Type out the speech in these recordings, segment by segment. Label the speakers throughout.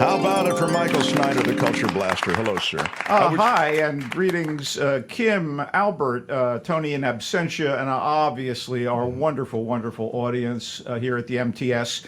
Speaker 1: How about it for Michael Snyder, the Culture Blaster? Hello, sir.
Speaker 2: Hi, and greetings, Kim, Albert, Tony in absentia, and obviously our wonderful, wonderful audience here at the MTS.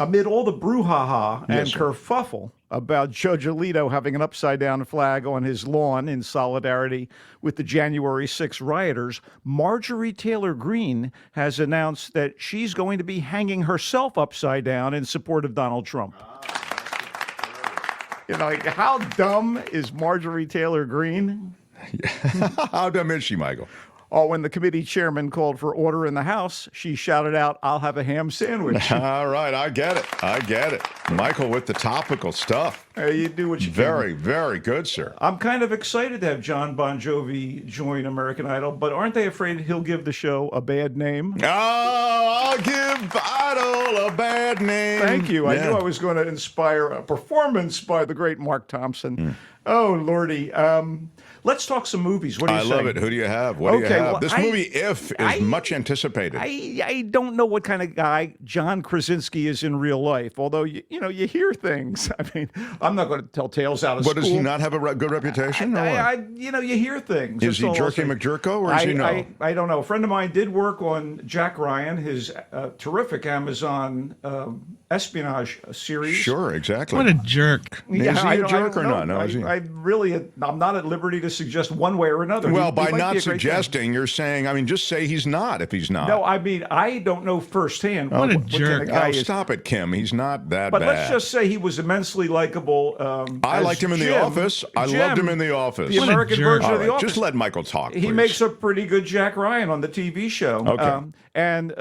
Speaker 2: Amid all the brouhaha and
Speaker 1: Yes, sir.
Speaker 2: kerfuffle about Judge Alito having an upside-down flag on his lawn in solidarity with the January 6 rioters, Marjorie Taylor Greene has announced that she's going to be hanging herself upside down in support of Donald Trump. Like, how dumb is Marjorie Taylor Greene?
Speaker 1: How dumb is she, Michael?
Speaker 2: Oh, when the committee chairman called for order in the House, she shouted out, "I'll have a ham sandwich."
Speaker 1: All right, I get it. Michael with the topical stuff.
Speaker 2: You do what you
Speaker 1: Very,
Speaker 2: can.
Speaker 1: very good, sir.
Speaker 2: I'm kind of excited to have John Bon Jovi join American Idol, but aren't they afraid he'll give the show a bad name?
Speaker 1: Oh, I'll give Idol a bad name.
Speaker 2: Thank you.
Speaker 1: Yeah.
Speaker 2: I knew I was going to inspire a performance by the great Mark Thompson. Oh, Lordy. Let's talk some movies. What do you say?
Speaker 1: I love it. Who do you have? What do you
Speaker 2: Okay,
Speaker 1: have?
Speaker 2: well,
Speaker 1: This movie, If, is much anticipated.
Speaker 2: I don't know what kind of guy John Krasinski is in real life, although, you hear things. I mean, I'm not going to tell tales out of
Speaker 1: But
Speaker 2: school.
Speaker 1: does he not have a good reputation? Or what?
Speaker 2: You hear things.
Speaker 1: Is he Jerky McJerko, or is he no?
Speaker 2: I don't know. A friend of mine did work on Jack Ryan, his terrific Amazon espionage series.
Speaker 1: Sure, exactly.
Speaker 3: What a jerk.
Speaker 1: Is he a jerk or not? No, is he?
Speaker 2: I'm not at liberty to suggest one way or another.
Speaker 1: Well,
Speaker 2: He
Speaker 1: by
Speaker 2: might be a
Speaker 1: not
Speaker 2: great guy.
Speaker 1: suggesting, you're saying, just say he's not if he's not.
Speaker 2: No, I don't know firsthand.
Speaker 3: What a
Speaker 2: kind of
Speaker 3: jerk.
Speaker 2: guy
Speaker 1: Oh,
Speaker 2: is.
Speaker 1: stop it, Kim. He's not that
Speaker 2: But
Speaker 1: bad.
Speaker 2: let's just say he was immensely likable.
Speaker 1: I
Speaker 2: as
Speaker 1: liked him in The
Speaker 2: Jim.
Speaker 1: Office. I
Speaker 2: Jim,
Speaker 1: loved him in The Office.
Speaker 2: The
Speaker 3: What a
Speaker 2: American
Speaker 3: jerk.
Speaker 2: version
Speaker 1: All
Speaker 2: of The
Speaker 1: right,
Speaker 2: Office.
Speaker 1: just let Michael talk,
Speaker 2: He
Speaker 1: please.
Speaker 2: makes a pretty good Jack Ryan on the TV show.
Speaker 1: Okay.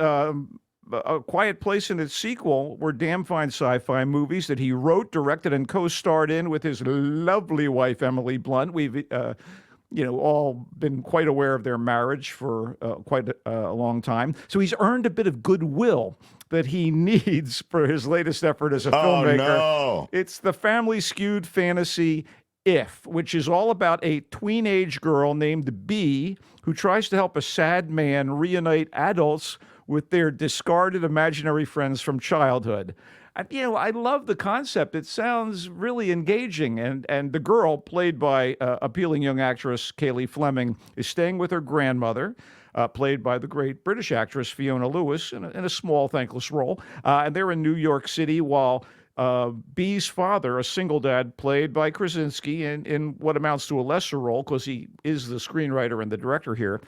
Speaker 2: A Quiet Place and its sequel were damn fine sci-fi movies that he wrote, directed, and co-starred in with his lovely wife, Emily Blunt. We've all been quite aware of their marriage for quite a long time. So he's earned a bit of goodwill that he needs for his latest effort as a filmmaker.
Speaker 1: no.
Speaker 2: It's the family-skewed fantasy If, which is all about a tween-age girl named B who tries to help a sad man reunite adults with their discarded imaginary friends from childhood. I love the concept. It sounds really engaging. And the girl, played by appealing young actress Kaylee Fleming, is staying with her grandmother, played by the great British actress Fiona Lewis, in a small, thankless role. And they're in New York City while B's father, a single dad, played by Krasinski in what amounts to a lesser role because he is the screenwriter and the director here.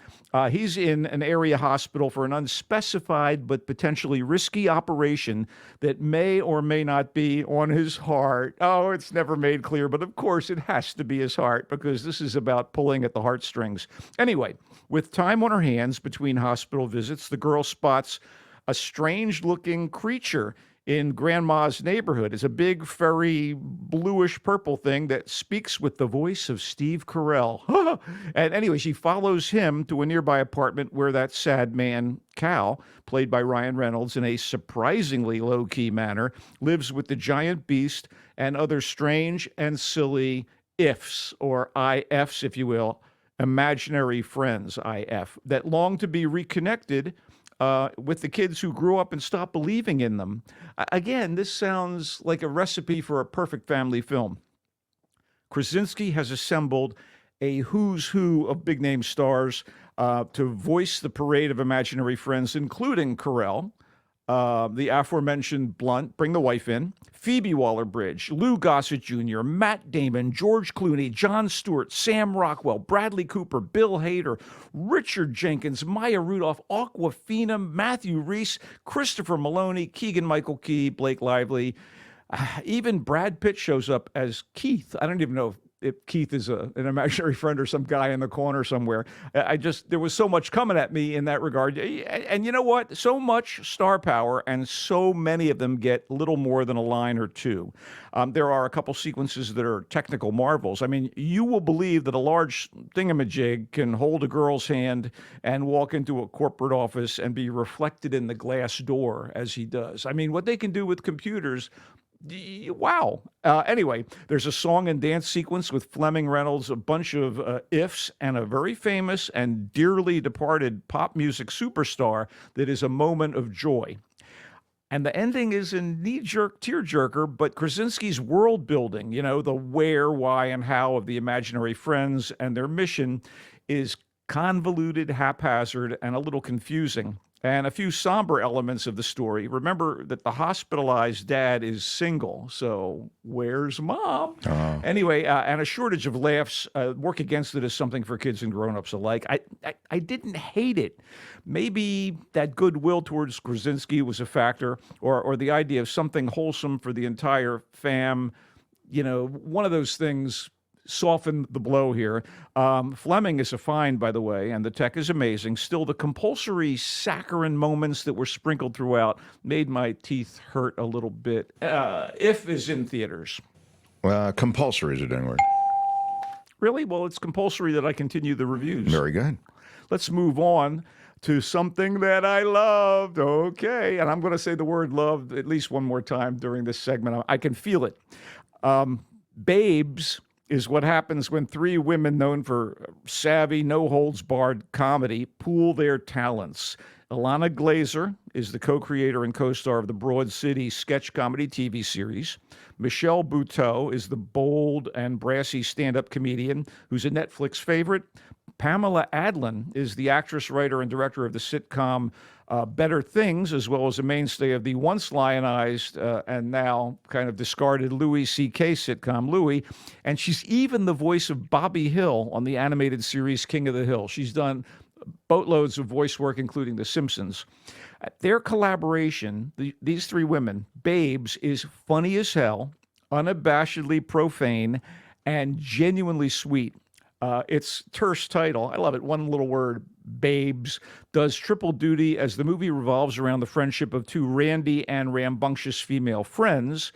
Speaker 2: He's in an area hospital for an unspecified but potentially risky operation that may or may not be on his heart. Oh, it's never made clear, but of course it has to be his heart because this is about pulling at the heartstrings. Anyway, with time on her hands between hospital visits, the girl spots a strange-looking creature in Grandma's neighborhood. Is a big, furry, bluish purple thing that speaks with the voice of Steve Carell. And anyway, she follows him to a nearby apartment where that sad man, Cal, played by Ryan Reynolds in a surprisingly low-key manner, lives with the giant beast and other strange and silly ifs, or IFs, if you will, imaginary friends, IF, that long to be reconnected with the kids who grew up and stopped believing in them. Again, this sounds like a recipe for a perfect family film. Krasinski has assembled a who's who of big-name stars to voice the parade of imaginary friends, including Carell, the aforementioned Blunt, bring the wife in, Phoebe Waller-Bridge, Lou Gossett Jr., Matt Damon, George Clooney, Jon Stewart, Sam Rockwell, Bradley Cooper, Bill Hader, Richard Jenkins, Maya Rudolph, Awkwafina, Matthew Rhys, Christopher Maloney, Keegan-Michael Key, Blake Lively. Even Brad Pitt shows up as Keith. I don't even know if Keith is an imaginary friend or some guy in the corner somewhere. There was so much coming at me in that regard. And you know what? So much star power, and so many of them get little more than a line or two. There are a couple sequences that are technical marvels. I mean, you will believe that a large thingamajig can hold a girl's hand and walk into a corporate office and be reflected in the glass door as he does. I mean, what they can do with computers, wow. Anyway, there's a song and dance sequence with Fleming, Reynolds, a bunch of ifs, and a very famous and dearly departed pop music superstar that is a moment of joy. And the ending is a knee-jerk tearjerker, but Krasinski's world building, the where, why, and how of the imaginary friends and their mission is convoluted, haphazard, and a little confusing. And a few somber elements of the story. Remember that the hospitalized dad is single, so where's mom? Anyway, and a shortage of laughs work against it as something for kids and grown-ups alike. I didn't hate it. Maybe that goodwill towards Krasinski was a factor, or the idea of something wholesome for the entire fam. One of those things soften the blow here. Fleming is a find, by the way, and the tech is amazing. Still, the compulsory saccharine moments that were sprinkled throughout made my teeth hurt a little bit. If is in theaters.
Speaker 1: Compulsory is a dang word.
Speaker 2: Really? Well, it's compulsory that I continue the reviews.
Speaker 1: Very good.
Speaker 2: Let's move on to something that I loved. Okay. And I'm going to say the word love at least one more time during this segment. I can feel it. Babes is what happens when three women known for savvy, no-holds-barred comedy pool their talents. Ilana Glazer is the co-creator and co-star of the Broad City sketch comedy TV series. Michelle Buteau is the bold and brassy stand-up comedian who's a Netflix favorite. Pamela Adlon is the actress, writer, and director of the sitcom Better Things, as well as a mainstay of the once lionized and now kind of discarded Louis C.K. sitcom Louis. And she's even the voice of Bobby Hill on the animated series King of the Hill. She's done boatloads of voice work, including The Simpsons. Their collaboration, these three women, Babes, is funny as hell, unabashedly profane, and genuinely sweet. Its terse title, I love it, one little word, Babes, does triple duty as the movie revolves around the friendship of two randy and rambunctious female friends,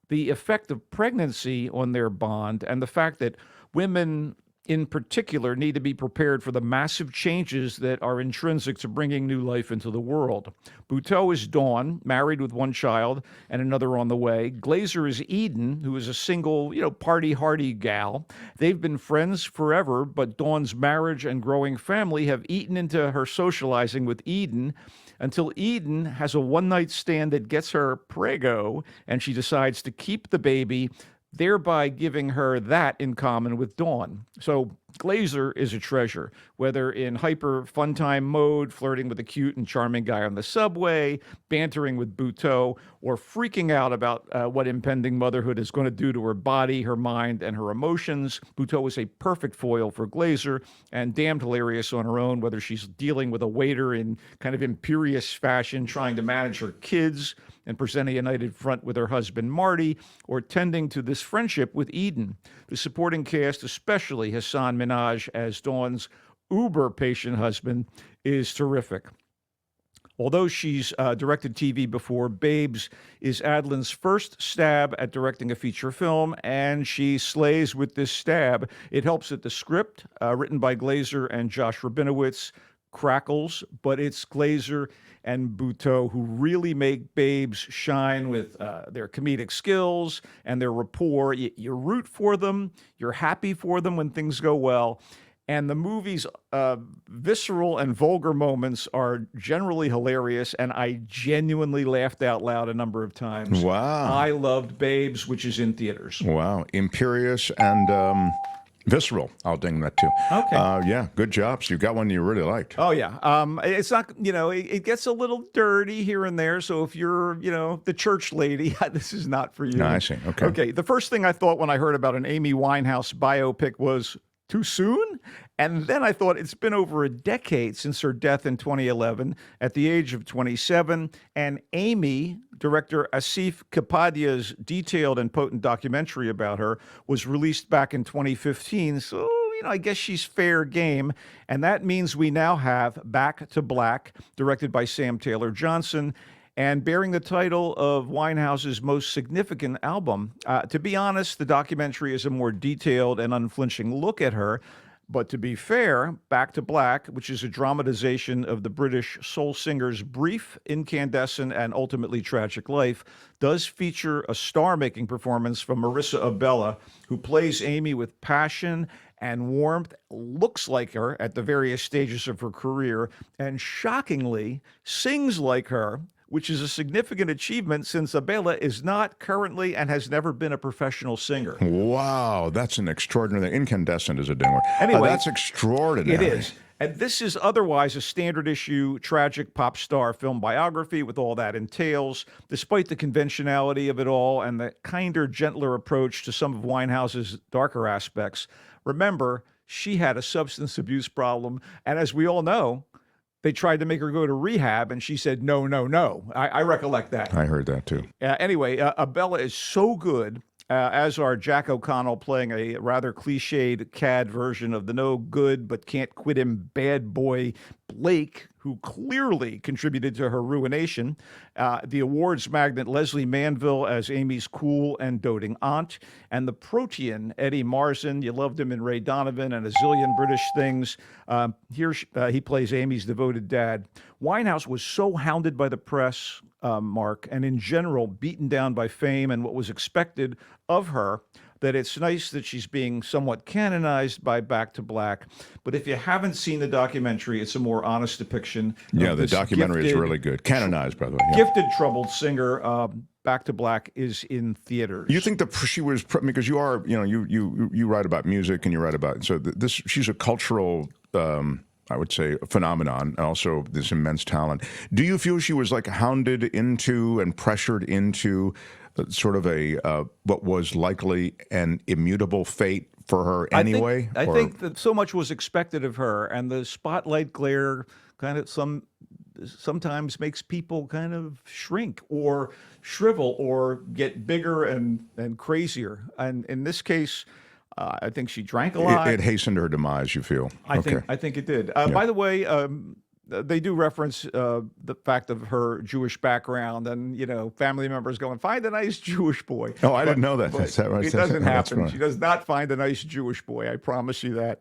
Speaker 2: the effect of pregnancy on their bond, and the fact that women in particular need to be prepared for the massive changes that are intrinsic to bringing new life into the world. Buteau is Dawn, married with one child and another on the way. Glazer is Eden, who is a single, party-hardy gal. They've been friends forever, but Dawn's marriage and growing family have eaten into her socializing with Eden until Eden has a one-night stand that gets her prego, and she decides to keep the baby, thereby giving her that in common with Dawn. So Glazer is a treasure, whether in hyper fun time mode, flirting with a cute and charming guy on the subway, bantering with Buteau, or freaking out about what impending motherhood is going to do to her body, her mind, and her emotions. Buteau is a perfect foil for Glazer and damned hilarious on her own, whether she's dealing with a waiter in kind of imperious fashion, trying to manage her kids and present a united front with her husband Marty, or tending to this friendship with Eden. The supporting cast, especially Hassan Minhaj as Dawn's uber-patient husband, is terrific. Although she's directed TV before, Babes is Adlon's first stab at directing a feature film, and she slays with this stab. It helps that the script, written by Glazer and Josh Rabinowitz, crackles, but it's Glazer and Buteau who really make Babes shine with their comedic skills and their rapport. You root for them, you're happy for them when things go well, and the movie's visceral and vulgar moments are generally hilarious, and I genuinely laughed out loud a number of times.
Speaker 1: Wow.
Speaker 2: I loved Babes, which is in theaters.
Speaker 1: Wow. Imperious and visceral. I'll ding that too.
Speaker 2: Okay.
Speaker 1: Yeah, good job. So you got one you really liked.
Speaker 2: Oh, yeah. It's not, it gets a little dirty here and there. So if you're, the church lady, this is not for you.
Speaker 1: No, I see. Okay.
Speaker 2: Okay. The first thing I thought when I heard about an Amy Winehouse biopic was, too soon? And then I thought it's been over a decade since her death in 2011 at the age of 27. And Amy, director Asif Kapadia's detailed and potent documentary about her, was released back in 2015. So, I guess she's fair game. And that means we now have Back to Black, directed by Sam Taylor Johnson, and bearing the title of Winehouse's most significant album. To be honest, the documentary is a more detailed and unflinching look at her. But to be fair, Back to Black, which is a dramatization of the British soul singer's brief, incandescent, and ultimately tragic life, does feature a star-making performance from Marissa Abella, who plays Amy with passion and warmth, looks like her at the various stages of her career, and shockingly sings like her, which is a significant achievement since Abela is not currently and has never been a professional singer.
Speaker 1: Wow, that's an extraordinary. Incandescent is a ding word.
Speaker 2: Anyway,
Speaker 1: that's extraordinary.
Speaker 2: It is. And this is otherwise a standard issue tragic pop star film biography with all that entails, despite the conventionality of it all and the kinder, gentler approach to some of Winehouse's darker aspects. Remember, she had a substance abuse problem, and as we all know, they tried to make her go to rehab, and she said, no, no, no. I recollect that.
Speaker 1: I heard that too.
Speaker 2: Anyway, Abela is so good, as are Jack O'Connell playing a rather cliched cad version of the no good but can't quit him bad boy Blake, who clearly contributed to her ruination. The awards magnate Leslie Manville as Amy's cool and doting aunt. And the protean Eddie Marsan, you loved him in Ray Donovan and a zillion British things. Here he plays Amy's devoted dad. Winehouse was so hounded by the press, Mark, and in general beaten down by fame and what was expected of her, that it's nice that she's being somewhat canonized by Back to Black. But if you haven't seen the documentary, it's a more honest depiction.
Speaker 1: Yeah, the documentary is really good. Canonized, by the way. Yeah.
Speaker 2: Gifted troubled singer. Back to Black is in theaters.
Speaker 1: You think that she was, because you are, you write about music and you write about, so she's a cultural, I would say, phenomenon, and also this immense talent. Do you feel she was like hounded into and pressured into sort of a what was likely an immutable fate for her anyway?
Speaker 2: I think that so much was expected of her, and the spotlight glare kind of sometimes makes people kind of shrink or shrivel or get bigger and crazier. And in this case, I think she drank a lot.
Speaker 1: It hastened her demise, you feel?
Speaker 2: I think it did. By the way, they do reference the fact of her Jewish background, and family members going, "Find a nice Jewish boy."
Speaker 1: Oh, I didn't know that. Is that right?
Speaker 2: It doesn't happen. She does not find a nice Jewish boy. I promise you that.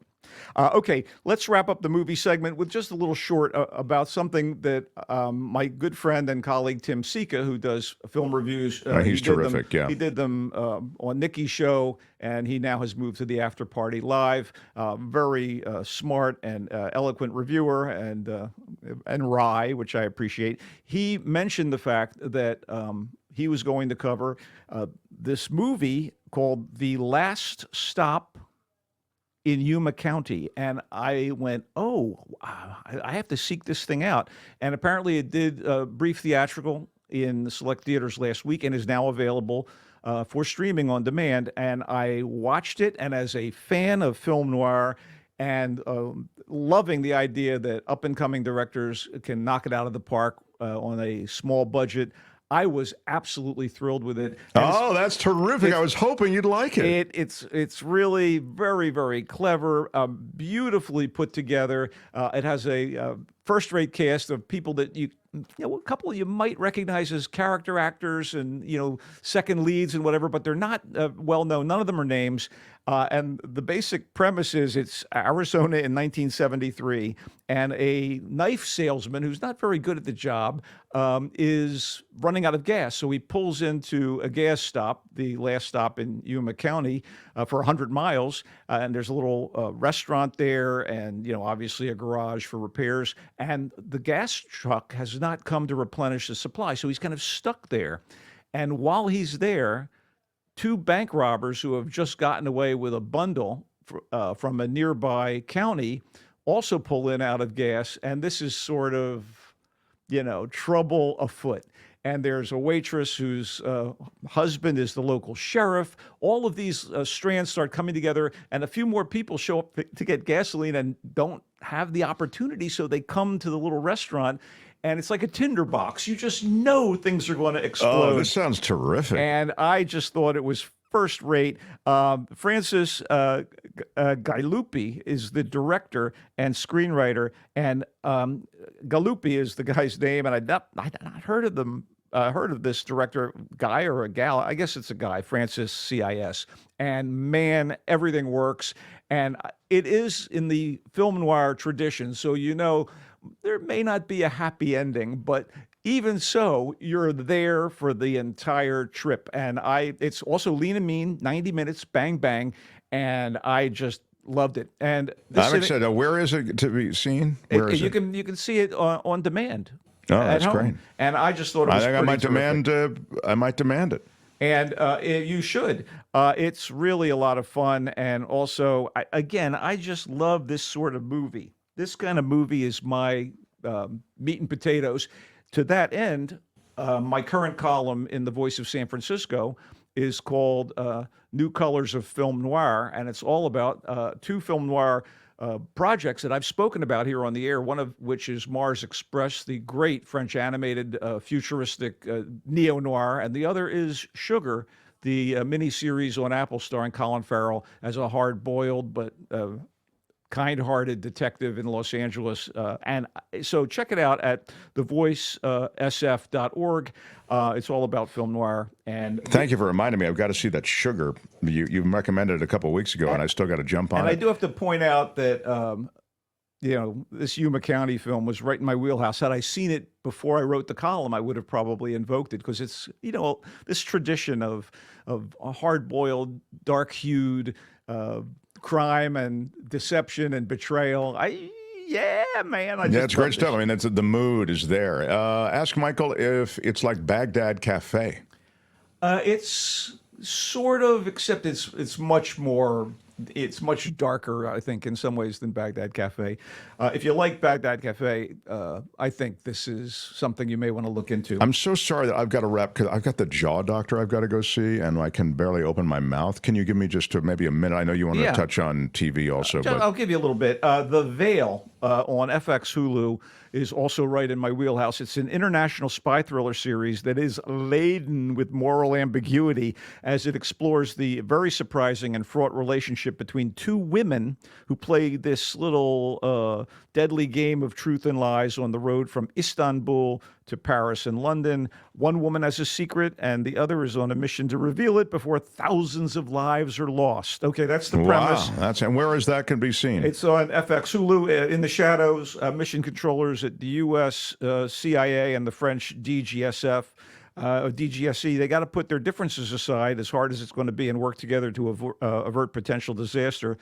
Speaker 2: Okay, let's wrap up the movie segment with just a little short about something that my good friend and colleague Tim Sika, who does film reviews,
Speaker 1: he's terrific.
Speaker 2: He did them on Nikki's show, and he now has moved to the After Party Live. Very smart and eloquent reviewer, and wry, which I appreciate. He mentioned the fact that he was going to cover this movie called The Last Stop in Yuma County. And I went, I have to seek this thing out. And apparently it did brief theatrical in the select theaters last week and is now available for streaming on demand. And I watched it, and as a fan of film noir and loving the idea that up-and-coming directors can knock it out of the park on a small budget, I was absolutely thrilled with it.
Speaker 1: And that's terrific. I was hoping you'd like it.
Speaker 2: It's really very, very clever, beautifully put together. It has a first-rate cast of people that a couple you might recognize as character actors and second leads and whatever, but they're not well known. None of them are names. And the basic premise is it's Arizona in 1973, and a knife salesman who's not very good at the job is running out of gas. So he pulls into a gas stop, the last stop in Yuma County, for 100 miles. And there's a little restaurant there and, obviously a garage for repairs. And the gas truck has not come to replenish the supply. So he's kind of stuck there. And while he's there, two bank robbers who have just gotten away with a bundle from a nearby county also pull in out of gas. And this is sort of, trouble afoot. And there's a waitress whose husband is the local sheriff. All of these strands start coming together, and a few more people show up to get gasoline and don't have the opportunity, so they come to the little restaurant. And it's like a tinderbox. You just know things are going to explode.
Speaker 1: Oh, this sounds terrific.
Speaker 2: And I just thought it was first rate. Francis Galuppi is the director and screenwriter. And Galuppi is the guy's name. And I'd not heard of them. Heard of this director, guy or a gal? I guess it's a guy, Francis CIS. And man, everything works. And it is in the film noir tradition. So, there may not be a happy ending, but even so, you're there for the entire trip. And it's also lean and mean, 90 minutes, bang, bang. And I just loved it. And
Speaker 1: I'm excited. Where is it to be seen? Where is
Speaker 2: it? You can see it on demand.
Speaker 1: Oh,
Speaker 2: at
Speaker 1: that's
Speaker 2: home.
Speaker 1: great.
Speaker 2: And I just thought it
Speaker 1: I
Speaker 2: was
Speaker 1: think I might demand it.
Speaker 2: and you should. It's really a lot of fun. And also, again, I just love this sort of movie. This kind of movie is my meat and potatoes. To that end, my current column in The Voice of San Francisco is called New Colors of Film Noir. And it's all about two film noir projects that I've spoken about here on the air, one of which is Mars Express, the great French animated futuristic neo-noir, and the other is Sugar, the miniseries on Apple starring Colin Farrell as a hard-boiled but kind-hearted detective in Los Angeles. And so check it out at thevoicesf.org. It's all about film noir. And
Speaker 1: Thank you for reminding me. I've got to see that Sugar. You recommended it a couple of weeks ago, and I still got to jump on
Speaker 2: and
Speaker 1: it.
Speaker 2: I do have to point out that this Yuma County film was right in my wheelhouse. Had I seen it before I wrote the column, I would have probably invoked it because it's this tradition of a hard-boiled, dark-hued crime and deception and betrayal. Man.
Speaker 1: It's great stuff. I mean, the mood is there. Ask Michael if it's like Baghdad Cafe.
Speaker 2: It's sort of, except it's much more. It's much darker, I think, in some ways than Baghdad Cafe. If you like Baghdad Cafe, I think this is something you may want to look into.
Speaker 1: I'm so sorry that I've got to wrap because I've got the jaw doctor I've got to go see, and I can barely open my mouth. Can you give me just maybe a minute? I know you want to touch on TV also. But
Speaker 2: I'll give you a little bit. The Veil on FX Hulu is also right in my wheelhouse. It's an international spy thriller series that is laden with moral ambiguity as it explores the very surprising and fraught relationship between two women who play this little deadly game of truth and lies on the road from Istanbul to Paris and London. One woman has a secret, and the other is on a mission to reveal it before thousands of lives are lost. Okay, that's the premise.
Speaker 1: Wow, and where is that can be seen?
Speaker 2: It's on FX Hulu. In the shadows, mission controllers at the U.S. CIA and the French DGSE, they got to put their differences aside, as hard as it's going to be, and work together to avert potential disaster.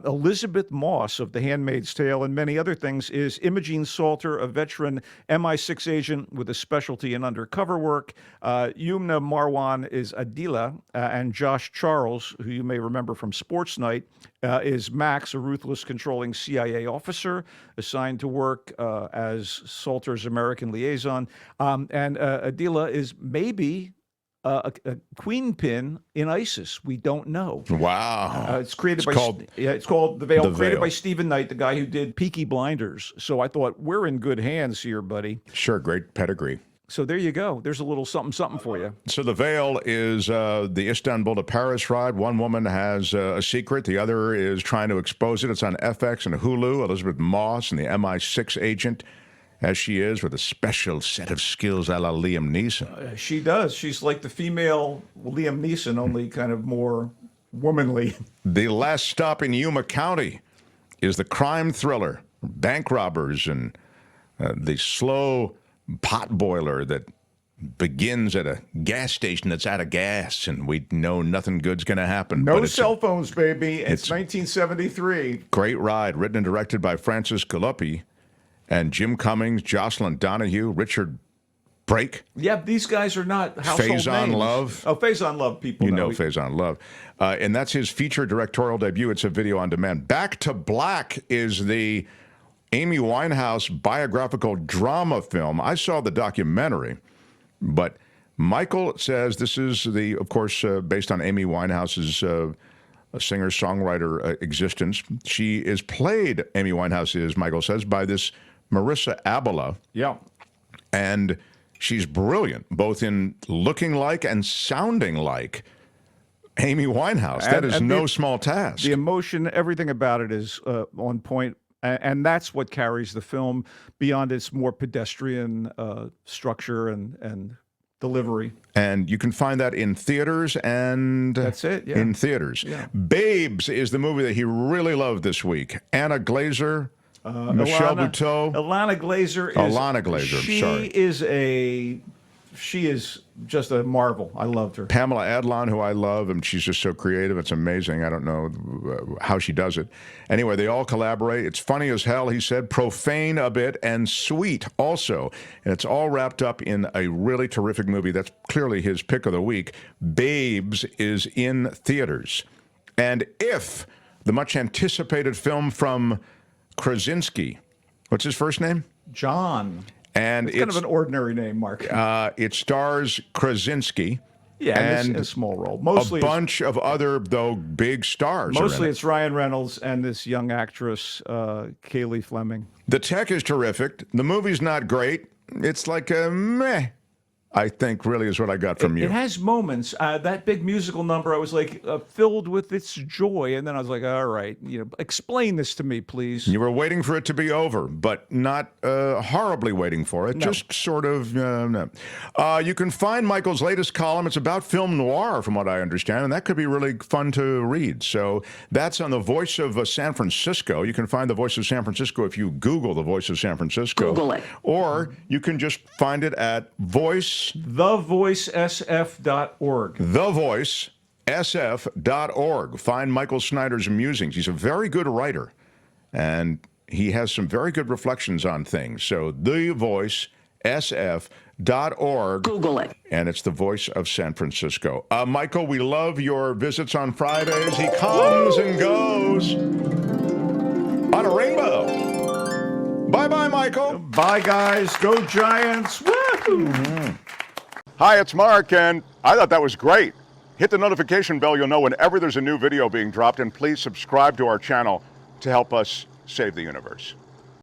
Speaker 2: Elizabeth Moss of The Handmaid's Tale and many other things is Imogene Salter, a veteran MI6 agent with a specialty in undercover work. Yumna Marwan is Adila, and Josh Charles, who you may remember from Sports Night, is Max, a ruthless, controlling CIA officer assigned to work as Salter's American liaison. And Adila is maybe a queen pin in ISIS. We don't know.
Speaker 1: Wow.
Speaker 2: It's called The Veil, created by Stephen Knight, the guy who did Peaky Blinders. So I thought, we're in good hands here, buddy.
Speaker 1: Sure, great pedigree.
Speaker 2: So there you go. There's a little something for you.
Speaker 1: So The Veil is the Istanbul to Paris ride. One woman has a secret. The other is trying to expose it. It's on FX and Hulu. Elizabeth Moss and the MI6 agent, as she is, with a special set of skills a la Liam Neeson.
Speaker 2: She does. She's like the female Liam Neeson, only kind of more womanly.
Speaker 1: The Last Stop in Yuma County is the crime thriller. Bank robbers and the slow pot boiler that begins at a gas station that's out of gas, and we know nothing good's going to happen.
Speaker 2: No cell phones, baby. It's 1973.
Speaker 1: Great ride, written and directed by Francis Galuppi and Jim Cummings, Jocelyn Donahue, Richard Brake.
Speaker 2: Yeah, these guys are not household names.
Speaker 1: Faison Love.
Speaker 2: Oh, Faison Love, people know.
Speaker 1: Faison Love. And that's his feature directorial debut. It's a video on demand. Back to Black is the Amy Winehouse biographical drama film. I saw the documentary, but Michael says this is of course, based on Amy Winehouse's singer-songwriter existence. She is played, Amy Winehouse is, Michael says, by this Marissa Abela.
Speaker 2: Yeah.
Speaker 1: And she's brilliant, both in looking like and sounding like Amy Winehouse. That is no small task.
Speaker 2: The emotion, everything about it is on point. And that's what carries the film beyond its more pedestrian structure and delivery.
Speaker 1: And you can find that in theaters and...
Speaker 2: That's it, yeah.
Speaker 1: In theaters.
Speaker 2: Yeah.
Speaker 1: Babes is the movie that he really loved this week. Anna Glazer, Michelle Buteau.
Speaker 2: Alana Glazer.
Speaker 1: She
Speaker 2: is a she is just a marvel. I loved her.
Speaker 1: Pamela Adlon, who I love, and she's just so creative. It's amazing. I don't know how she does it. Anyway, they all collaborate. It's funny as hell, he said, profane a bit, and sweet also. And it's all wrapped up in a really terrific movie. That's clearly his pick of the week. Babes is in theaters. And If, the much anticipated film from Krasinski. What's his first name?
Speaker 2: John.
Speaker 1: And
Speaker 2: It's kind of an ordinary name, Mark.
Speaker 1: it stars Krasinski.
Speaker 2: Yeah,
Speaker 1: and
Speaker 2: a small role. Mostly
Speaker 1: a bunch of other, though, big stars.
Speaker 2: Mostly it's Ryan Reynolds and this young actress, Kaylee Fleming.
Speaker 1: The tech is terrific. The movie's not great. It's like a meh, I think, really is what I got from you.
Speaker 2: It has moments. That big musical number, I was like filled with its joy, and then I was like, "All right, explain this to me, please."
Speaker 1: You were waiting for it to be over, but not horribly waiting for it.
Speaker 2: No.
Speaker 1: Just sort of. No. You can find Michael's latest column. It's about film noir, from what I understand, and that could be really fun to read. So that's on the Voice of San Francisco. You can find the Voice of San Francisco if you Google the Voice of San Francisco.
Speaker 3: Google it.
Speaker 1: Or you can just find it at
Speaker 2: TheVoiceSF.org.
Speaker 1: TheVoiceSF.org. Find Michael Snyder's musings. He's a very good writer, and he has some very good reflections on things. So TheVoiceSF.org.
Speaker 3: Google it.
Speaker 1: And it's the Voice of San Francisco. Michael, we love your visits on Fridays. He comes and goes on a rainbow. Bye-bye, Michael.
Speaker 2: Bye, guys. Go Giants. Woo!
Speaker 4: Hi, it's Mark, and I thought that was great. Hit the notification bell, you'll know whenever there's a new video being dropped, and please subscribe to our channel to help us save the universe.